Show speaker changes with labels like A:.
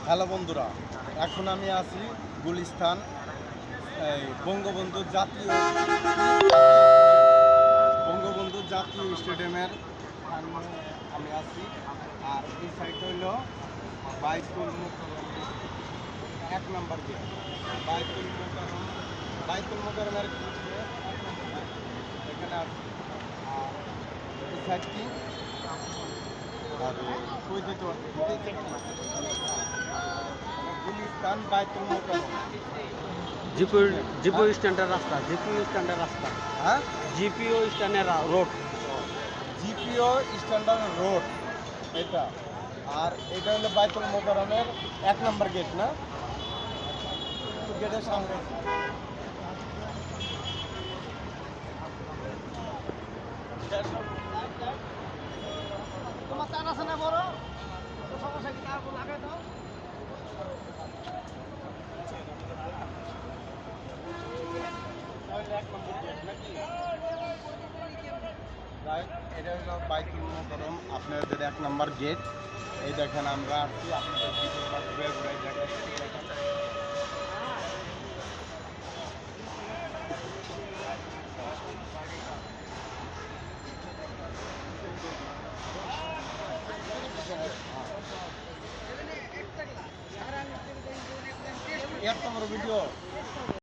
A: Hello বন্ধুরা, এখন আমি আছি গুলিস্তান বঙ্গবন্ধু জাতীয় স্টেডিয়ামের সামনে আমি আছি। আর এই সাইডটা হইল বাইতুল মোকাররম, 1 নম্বর গেট। বাইতুল মোকাররমের এখানে আছি। আর এই সাইডটি আর কই যেতে গুলিস্তান বাইতুল মোকাররম,
B: জিপিও স্ট্যান্ডের রাস্তা,
A: হ্যাঁ,
B: জিপিও স্ট্যান্ডের রোড।
A: জিপিও স্ট্যান্ডার্ড রোড এটা। আর এটা হলো বাইতুল মোকাররমের 1 নম্বর গেট না, গেটের সামনে।
C: তোমার তার আছে না বড় সমস্যা কি তার লাগাই দাও।
A: এটা হলো বাইতুল মোকাররম, আপনাদের 1 নম্বর গেট। এই দেখেন আমরা আসছি, আপনাদের ভিডিওটা ঘুরে ঘুরে দেখাচ্ছি। এক নম্বর ভিডিও